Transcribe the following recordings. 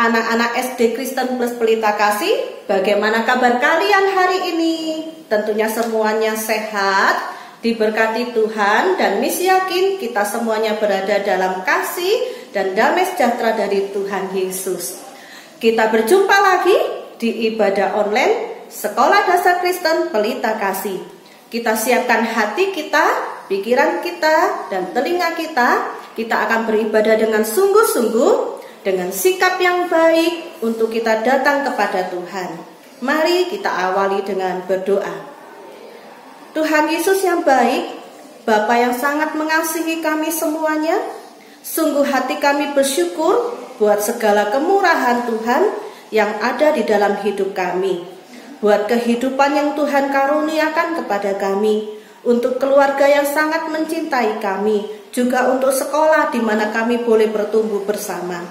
anak-anak SD Kristen Plus Pelita Kasih, bagaimana kabar kalian hari ini? Tentunya semuanya sehat, diberkati Tuhan, dan Miss yakin kita semuanya berada dalam kasih dan damai sejahtera dari Tuhan Yesus. Kita berjumpa lagi di ibadah online Sekolah Dasar Kristen Pelita Kasih. Kita siapkan hati kita, pikiran kita, dan telinga kita. Kita akan beribadah dengan sungguh-sungguh, dengan sikap yang baik untuk kita datang kepada Tuhan. Mari kita awali dengan berdoa. Tuhan Yesus yang baik, Bapa yang sangat mengasihi kami semuanya, sungguh hati kami bersyukur buat segala kemurahan Tuhan yang ada di dalam hidup kami, buat kehidupan yang Tuhan karuniakan kepada kami, untuk keluarga yang sangat mencintai kami, juga untuk sekolah di mana kami boleh bertumbuh bersama.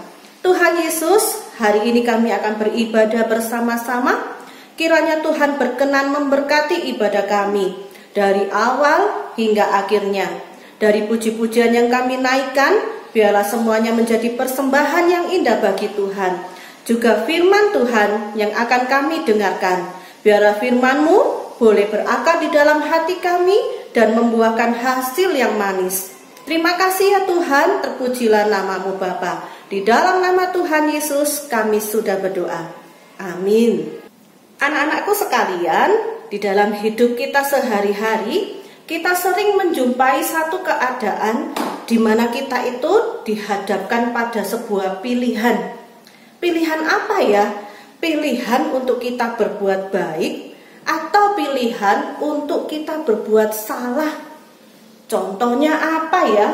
Tuhan Yesus, hari ini kami akan beribadah bersama-sama. Kiranya Tuhan berkenan memberkati ibadah kami dari awal hingga akhirnya. Dari puji-pujian yang kami naikkan, biarlah semuanya menjadi persembahan yang indah bagi Tuhan. Juga firman Tuhan yang akan kami dengarkan. Biarlah firman-Mu boleh berakar di dalam hati kami dan membuahkan hasil yang manis. Terima kasih ya Tuhan, terpujilah nama-Mu Bapa. Di dalam nama Tuhan Yesus kami sudah berdoa. Amin. Anak-anakku sekalian, di dalam hidup kita sehari-hari, kita sering menjumpai satu keadaan di mana kita itu dihadapkan pada sebuah pilihan. Pilihan apa ya? Pilihan untuk kita berbuat baik atau pilihan untuk kita berbuat salah. Contohnya apa ya?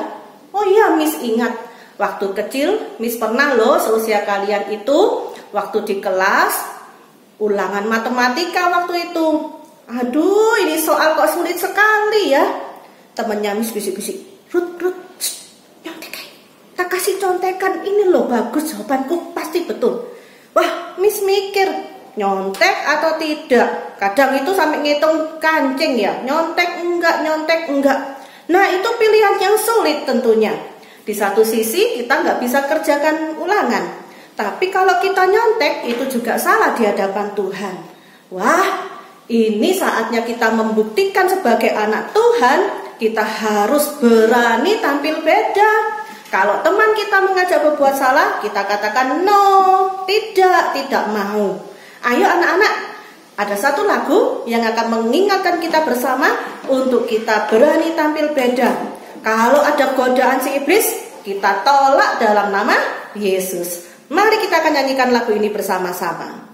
Oh iya, Miss ingat. Waktu kecil, Miss pernah loh seusia kalian itu, waktu di kelas, ulangan matematika waktu itu. Aduh, ini soal kok sulit sekali ya. Temennya Miss bisik-bisik, Ruth, nyontek, tak kasih contekan, ini loh bagus jawabanku, pasti betul. Wah, Miss mikir, nyontek atau tidak. Kadang itu sampai ngitung kancing ya, nyontek enggak. Nah, itu pilihan yang sulit tentunya. Di satu sisi kita nggak bisa kerjakan ulangan, tapi kalau kita nyontek itu juga salah di hadapan Tuhan. Wah, ini saatnya kita membuktikan sebagai anak Tuhan, kita harus berani tampil beda. Kalau teman kita mengajak berbuat salah, kita katakan no, tidak mau. Ayo anak-anak, ada satu lagu yang akan mengingatkan kita bersama untuk kita berani tampil beda. Kalau ada godaan si iblis, kita tolak dalam nama Yesus. Mari kita akan nyanyikan lagu ini bersama-sama.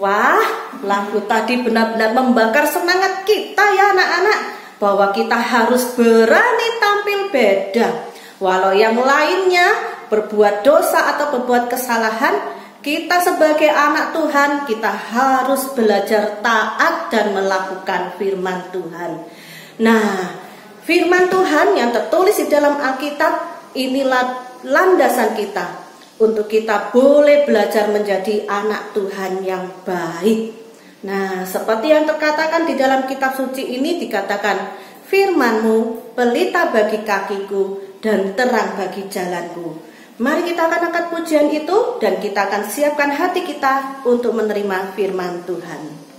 Wah, lagu tadi benar-benar membakar semangat kita ya anak-anak, bahwa kita harus berani tampil beda. Walau yang lainnya berbuat dosa atau berbuat kesalahan, kita sebagai anak Tuhan, kita harus belajar taat dan melakukan firman Tuhan. Nah, firman Tuhan yang tertulis di dalam Alkitab, inilah landasan kita untuk kita boleh belajar menjadi anak Tuhan yang baik. Nah, seperti yang terkatakan di dalam kitab suci ini dikatakan, firman-Mu pelita bagi kakiku dan terang bagi jalanku. Mari kita akan angkat pujian itu dan kita akan siapkan hati kita untuk menerima firman Tuhan.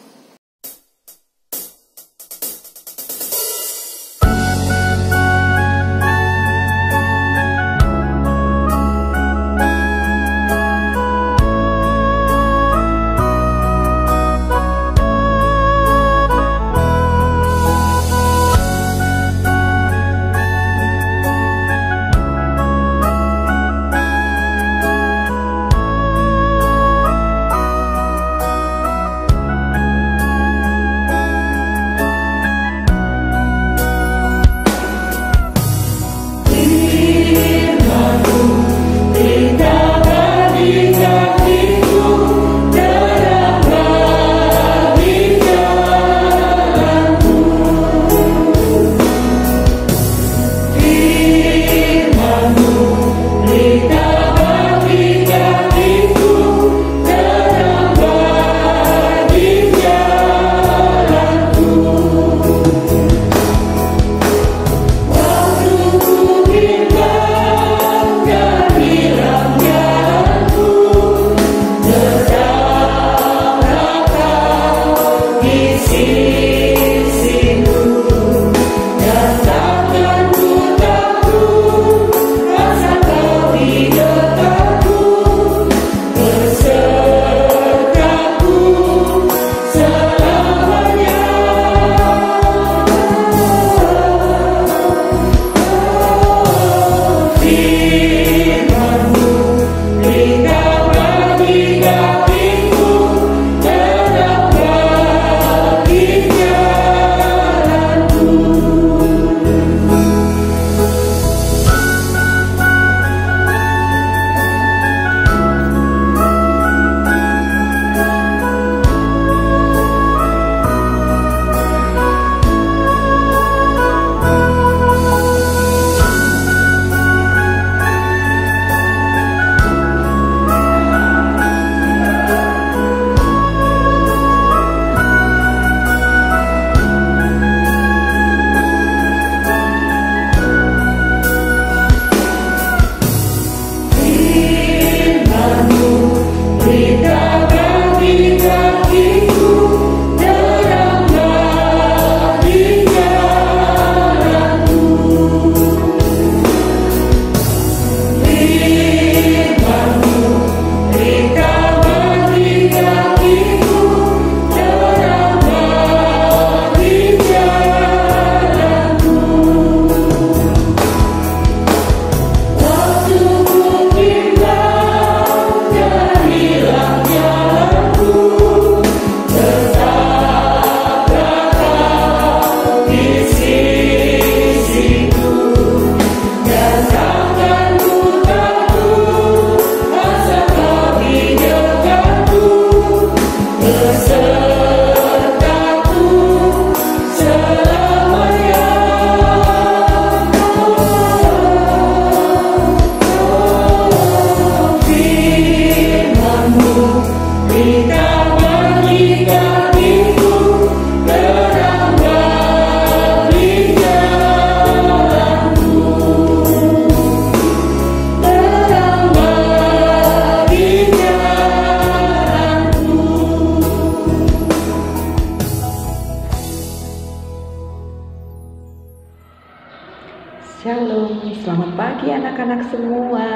Shalom, selamat pagi anak-anak semua.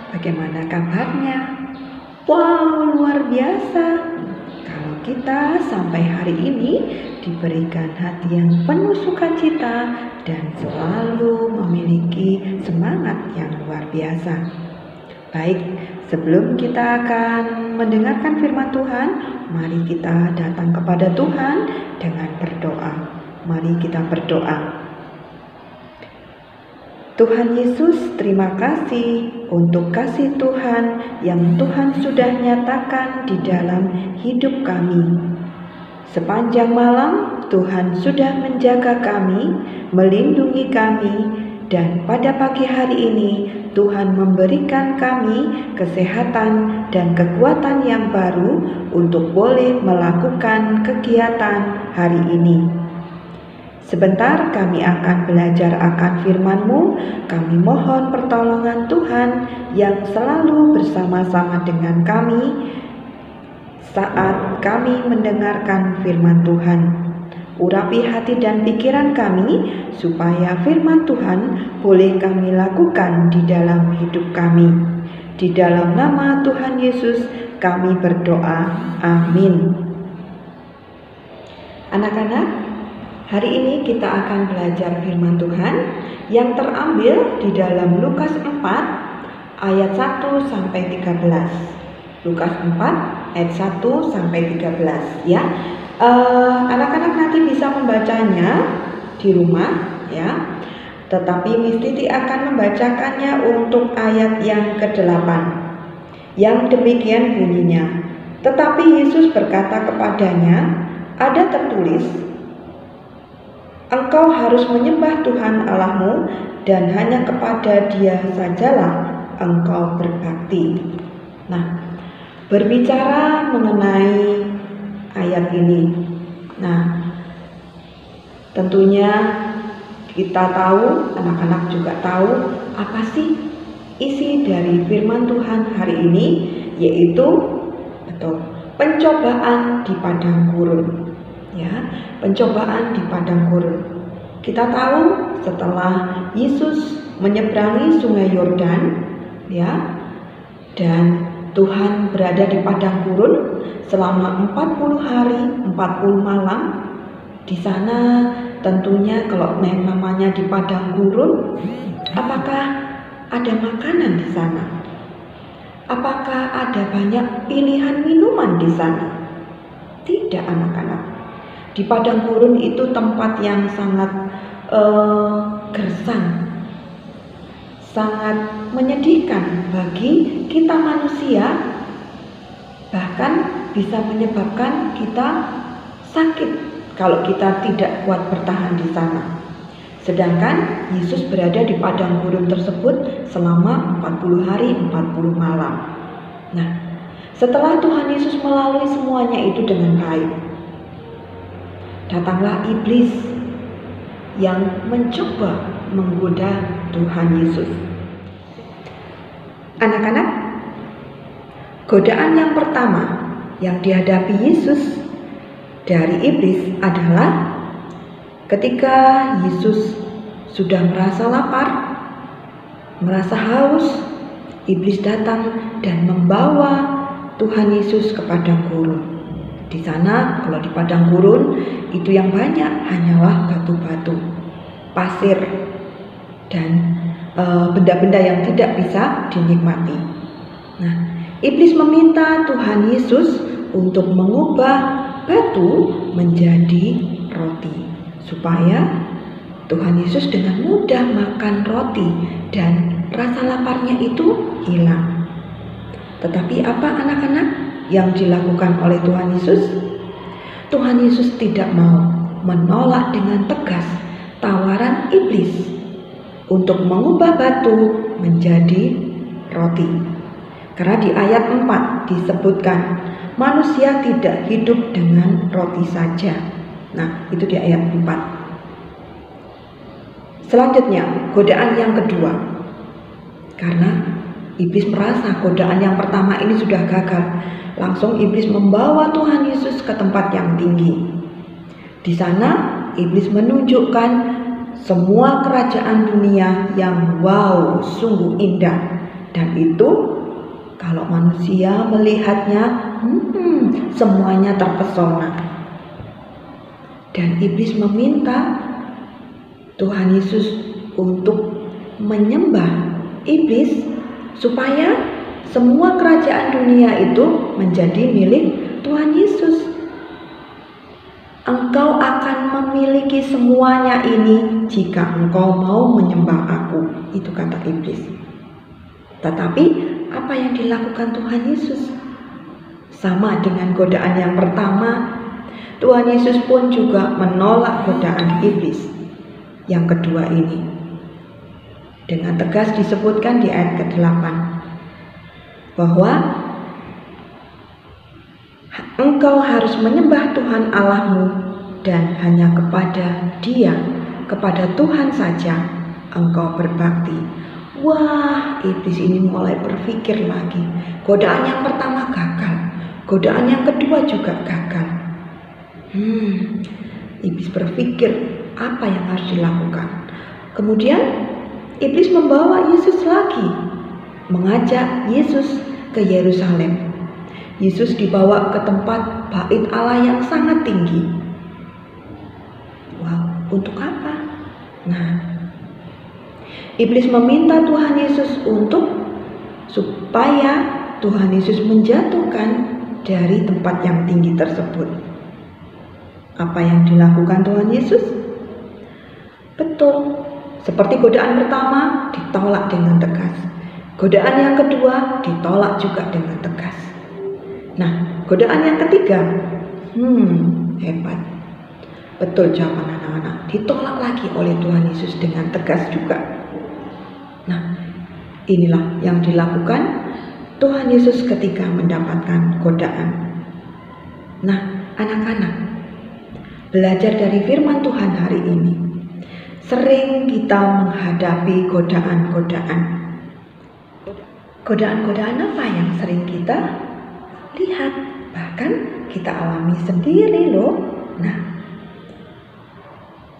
Bagaimana kabarnya? Wow, luar biasa. Kalau kita sampai hari ini diberikan hati yang penuh sukacita dan selalu memiliki semangat yang luar biasa. Baik, Sebelum kita akan mendengarkan firman Tuhan, mari kita datang kepada Tuhan dengan berdoa. Mari kita berdoa. Tuhan Yesus, terima kasih untuk kasih Tuhan yang Tuhan sudah nyatakan di dalam hidup kami. Sepanjang malam, Tuhan sudah menjaga kami, melindungi kami, dan pada pagi hari ini Tuhan memberikan kami kesehatan dan kekuatan yang baru untuk boleh melakukan kegiatan hari ini. Sebentar kami akan belajar akan firman-Mu. Kami mohon pertolongan Tuhan yang selalu bersama-sama dengan kami saat kami mendengarkan firman Tuhan. Urapi hati dan pikiran kami supaya firman Tuhan boleh kami lakukan di dalam hidup kami. Di dalam nama Tuhan Yesus kami berdoa. Amin. Anak-anak, hari ini kita akan belajar firman Tuhan yang terambil di dalam Lukas 4 ayat 1 sampai 13. Lukas 4 ayat 1 sampai 13 ya. Anak-anak nanti bisa membacanya di rumah ya. Tetapi Miss Titi akan membacakannya untuk ayat yang ke-8. Yang demikian bunyinya. Tetapi Yesus berkata kepadanya, ada tertulis, engkau harus menyembah Tuhan Allahmu dan hanya kepada Dia sajalah engkau berbakti. Nah, berbicara mengenai ayat ini. Nah, tentunya kita tahu, anak-anak juga tahu apa sih isi dari firman Tuhan hari ini, yaitu pencobaan di padang gurun. Ya, pencobaan di padang gurun. Kita tahu setelah Yesus menyeberangi Sungai Yordan, ya, dan Tuhan berada di padang gurun selama 40 hari, 40 malam. Di sana tentunya kalau namanya di padang gurun, apakah ada makanan di sana? Apakah ada banyak pilihan minuman di sana? Tidak, anak-anak. Di padang gurun itu tempat yang sangat gersang, sangat menyedihkan bagi kita manusia, bahkan bisa menyebabkan kita sakit kalau kita tidak kuat bertahan di sana. Sedangkan Yesus berada di padang gurun tersebut selama 40 hari 40 malam. Nah, setelah Tuhan Yesus melalui semuanya itu dengan baik, datanglah iblis yang mencoba menggoda Tuhan Yesus. Anak-anak, godaan yang pertama yang dihadapi Yesus dari iblis adalah ketika Yesus sudah merasa lapar, merasa haus, iblis datang dan membawa Tuhan Yesus ke padang gurun. Di sana, kalau di padang gurun, itu yang banyak hanyalah batu-batu, pasir, dan benda-benda yang tidak bisa dinikmati. Nah, iblis meminta Tuhan Yesus untuk mengubah batu menjadi roti, supaya Tuhan Yesus dengan mudah makan roti dan rasa laparnya itu hilang. Tetapi apa, anak-anak, yang dilakukan oleh Tuhan Yesus? Tuhan Yesus tidak mau, menolak dengan tegas tawaran iblis untuk mengubah batu menjadi roti. Karena di ayat 4 disebutkan manusia tidak hidup dengan roti saja. Nah, itu di ayat 4. Selanjutnya, godaan yang kedua. Karena iblis merasa godaan yang pertama ini sudah gagal, langsung iblis membawa Tuhan Yesus ke tempat yang tinggi. Di sana iblis menunjukkan semua kerajaan dunia yang wow, sungguh indah. Dan itu kalau manusia melihatnya, semuanya terpesona. Dan iblis meminta Tuhan Yesus untuk menyembah iblis supaya semua kerajaan dunia itu menjadi milik Tuhan Yesus. Engkau akan memiliki semuanya ini jika engkau mau menyembah aku, itu kata iblis. Tetapi apa yang dilakukan Tuhan Yesus? Sama dengan godaan yang pertama, Tuhan Yesus pun juga menolak godaan iblis yang kedua ini. Dengan tegas disebutkan di ayat ke-8 bahwa engkau harus menyembah Tuhan Allahmu dan hanya kepada Dia, kepada Tuhan saja engkau berbakti. Wah, iblis ini mulai berpikir lagi. Godaan yang pertama gagal, godaan yang kedua juga gagal. Iblis berpikir apa yang harus dilakukan. Kemudian iblis membawa Yesus lagi, mengajak Yesus ke Yerusalem. Yesus dibawa ke tempat bait Allah yang sangat tinggi. Wow, untuk apa? Nah, iblis meminta Tuhan Yesus supaya Tuhan Yesus menjatuhkan dari tempat yang tinggi tersebut. Apa yang dilakukan Tuhan Yesus? Betul, seperti godaan pertama ditolak dengan tegas. Godaan yang kedua ditolak juga dengan tegas. Nah, godaan yang ketiga, hebat. Betul jawaban anak-anak, ditolak lagi oleh Tuhan Yesus dengan tegas juga. Nah, inilah yang dilakukan Tuhan Yesus ketika mendapatkan godaan. Nah, anak-anak, belajar dari firman Tuhan hari ini. Sering kita menghadapi godaan-godaan. Godaan-godaan apa yang sering kita lihat, bahkan kita alami sendiri loh. Nah,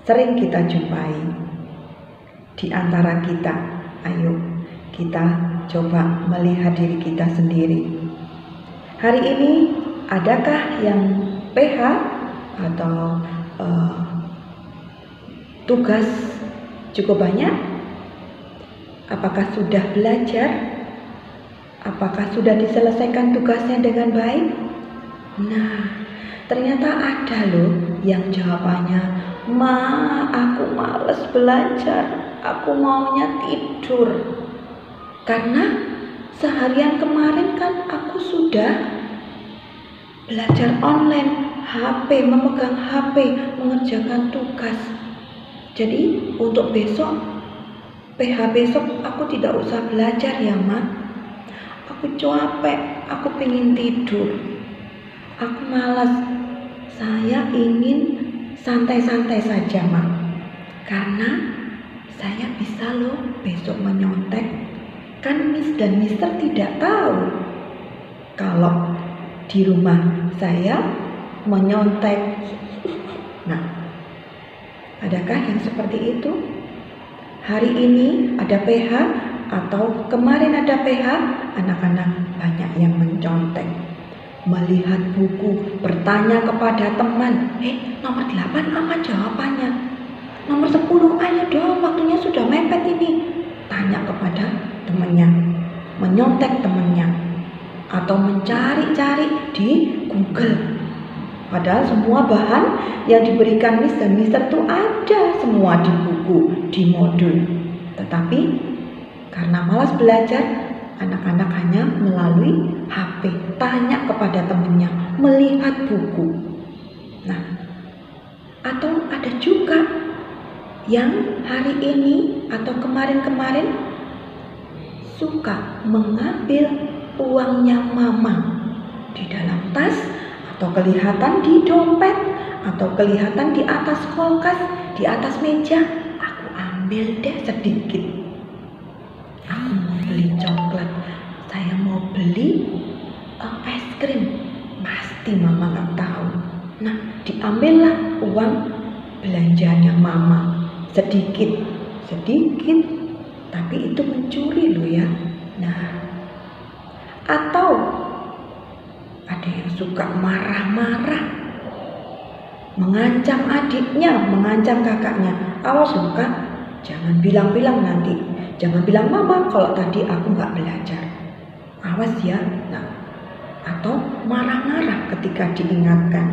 sering kita jumpai di antara kita. Ayo kita coba melihat diri kita sendiri. Hari ini adakah yang PH atau tugas cukup banyak? Apakah sudah belajar? Apakah sudah diselesaikan tugasnya dengan baik? Nah, ternyata ada loh yang jawabannya, aku males belajar, aku maunya tidur. Karena seharian kemarin kan aku sudah belajar online, memegang HP, mengerjakan tugas. Jadi untuk besok, PH besok aku tidak usah belajar ya, Ma. Aku capek, aku pengen tidur, aku malas, saya ingin santai-santai saja, Ma. Karena saya bisa loh besok menyontek. Kan Miss dan Mister tidak tahu kalau di rumah saya menyontek. Nah, adakah yang seperti itu? Hari ini ada PH atau kemarin ada PH, anak-anak banyak yang mencontek, melihat buku, bertanya kepada teman, nomor 8 apa jawabannya? Nomor 10, ayo dong, waktunya sudah mepet ini. Tanya kepada temannya, menyontek temannya, atau mencari-cari di Google. Padahal semua bahan yang diberikan Miss dan Mister itu ada semua di buku, di modul. Tetapi karena malas belajar, anak-anak hanya melalui HP, tanya kepada temannya, melihat buku. Nah, atau ada juga yang hari ini atau kemarin-kemarin suka mengambil uangnya mama di dalam tas, atau kelihatan di dompet, atau kelihatan di atas kulkas, di atas meja. Aku ambil deh sedikit. Aku mau beli coklat, saya mau beli es krim, pasti mama nggak tahu. Nah, diambillah uang belanjanya mama, sedikit, tapi itu mencuri loh ya. Nah, atau ada yang suka marah-marah, mengancam adiknya, mengancam kakaknya, awas loh Kak, jangan bilang-bilang nanti. Jangan bilang mama kalau tadi aku nggak belajar. Awas ya, nah, atau marah-marah ketika diingatkan.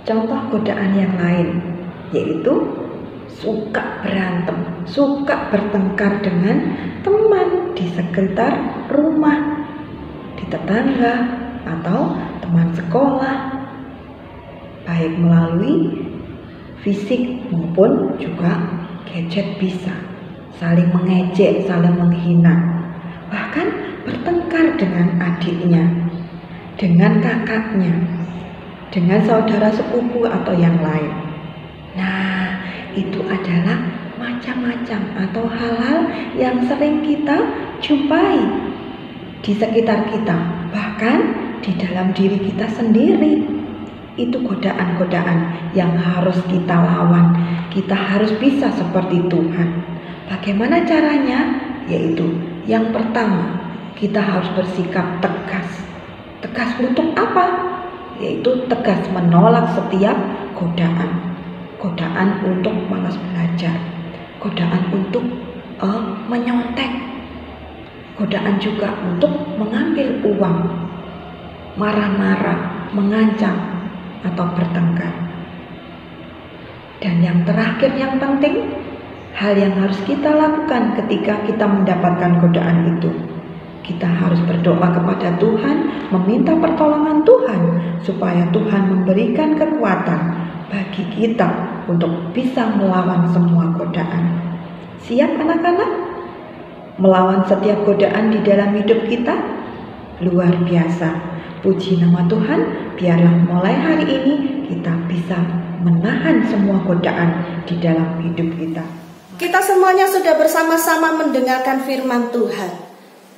Contoh godaan yang lain yaitu suka berantem, suka bertengkar dengan teman di sekitar rumah, di tetangga, atau teman sekolah, baik melalui fisik maupun juga gadget bisa. Saling mengejek, saling menghina, bahkan bertengkar dengan adiknya, dengan kakaknya, dengan saudara sepupu atau yang lain. Nah, itu adalah macam-macam atau hal-hal yang sering kita jumpai di sekitar kita, bahkan di dalam diri kita sendiri. Itu godaan-godaan yang harus kita lawan. Kita harus bisa seperti Tuhan. Bagaimana caranya? Yaitu yang pertama, kita harus bersikap tegas. Tegas untuk apa? Yaitu tegas menolak setiap godaan. Godaan untuk malas belajar, godaan untuk menyontek, godaan juga untuk mengambil uang, marah-marah, mengancam, atau bertengkar. Dan yang terakhir yang penting, hal yang harus kita lakukan ketika kita mendapatkan godaan itu, kita harus berdoa kepada Tuhan, meminta pertolongan Tuhan supaya Tuhan memberikan kekuatan bagi kita untuk bisa melawan semua godaan. Siap anak-anak? Melawan setiap godaan di dalam hidup kita? Luar biasa. Puji nama Tuhan, biarlah mulai hari ini kita bisa menahan semua godaan di dalam hidup kita. Kita semuanya sudah bersama-sama mendengarkan firman Tuhan.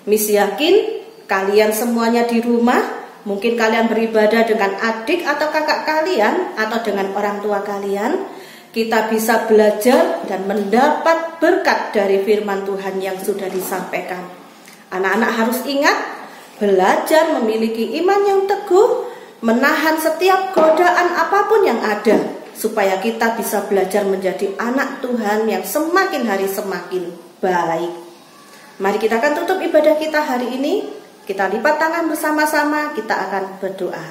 Miss yakin kalian semuanya di rumah, mungkin kalian beribadah dengan adik atau kakak kalian atau dengan orang tua kalian, kita bisa belajar dan mendapat berkat dari firman Tuhan yang sudah disampaikan. Anak-anak harus ingat, belajar memiliki iman yang teguh, menahan setiap godaan apapun yang ada, supaya kita bisa belajar menjadi anak Tuhan yang semakin hari semakin baik. Mari kita akan tutup ibadah kita hari ini. Kita lipat tangan bersama-sama, kita akan berdoa.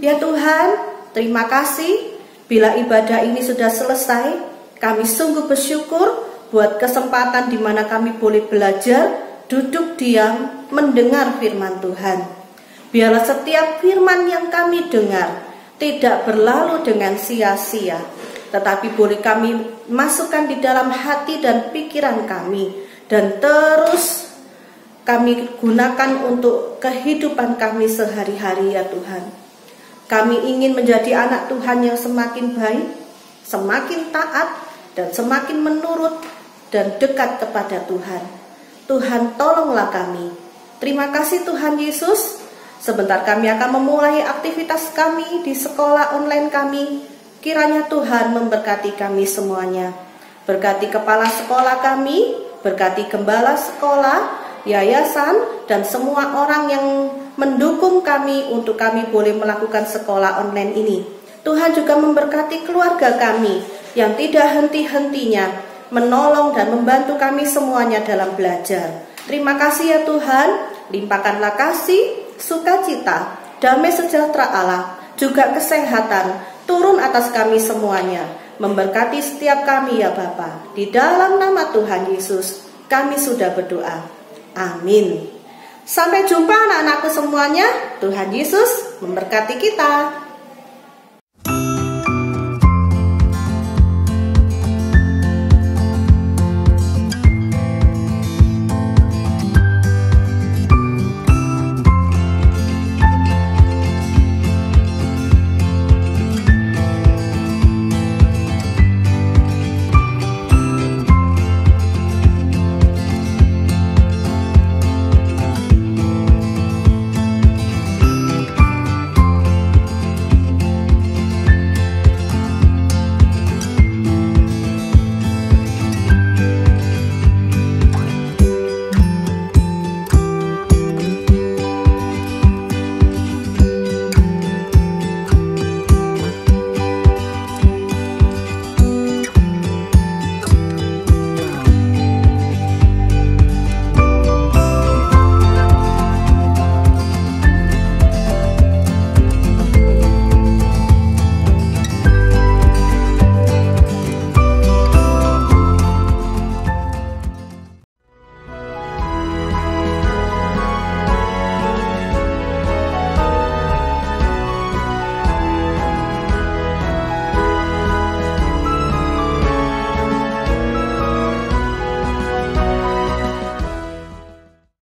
Ya Tuhan, terima kasih bila ibadah ini sudah selesai. Kami sungguh bersyukur buat kesempatan di mana kami boleh belajar, duduk diam, mendengar firman Tuhan. Biarlah setiap firman yang kami dengar tidak berlalu dengan sia-sia, tetapi boleh kami masukkan di dalam hati dan pikiran kami, dan terus kami gunakan untuk kehidupan kami sehari-hari ya Tuhan. Kami ingin menjadi anak Tuhan yang semakin baik, semakin taat, dan semakin menurut dan dekat kepada Tuhan. Tuhan tolonglah kami. Terima kasih Tuhan Yesus. Sebentar kami akan memulai aktivitas kami di sekolah online kami. Kiranya Tuhan memberkati kami semuanya. Berkati kepala sekolah kami, berkati gembala sekolah, yayasan, dan semua orang yang mendukung kami untuk kami boleh melakukan sekolah online ini. Tuhan juga memberkati keluarga kami yang tidak henti-hentinya menolong dan membantu kami semuanya dalam belajar. Terima kasih ya Tuhan, limpahkanlah kasih, sukacita, damai sejahtera Allah, juga kesehatan turun atas kami semuanya. Memberkati setiap kami ya Bapa. Di dalam nama Tuhan Yesus, kami sudah berdoa. Amin. Sampai jumpa anak-anakku semuanya. Tuhan Yesus memberkati kita.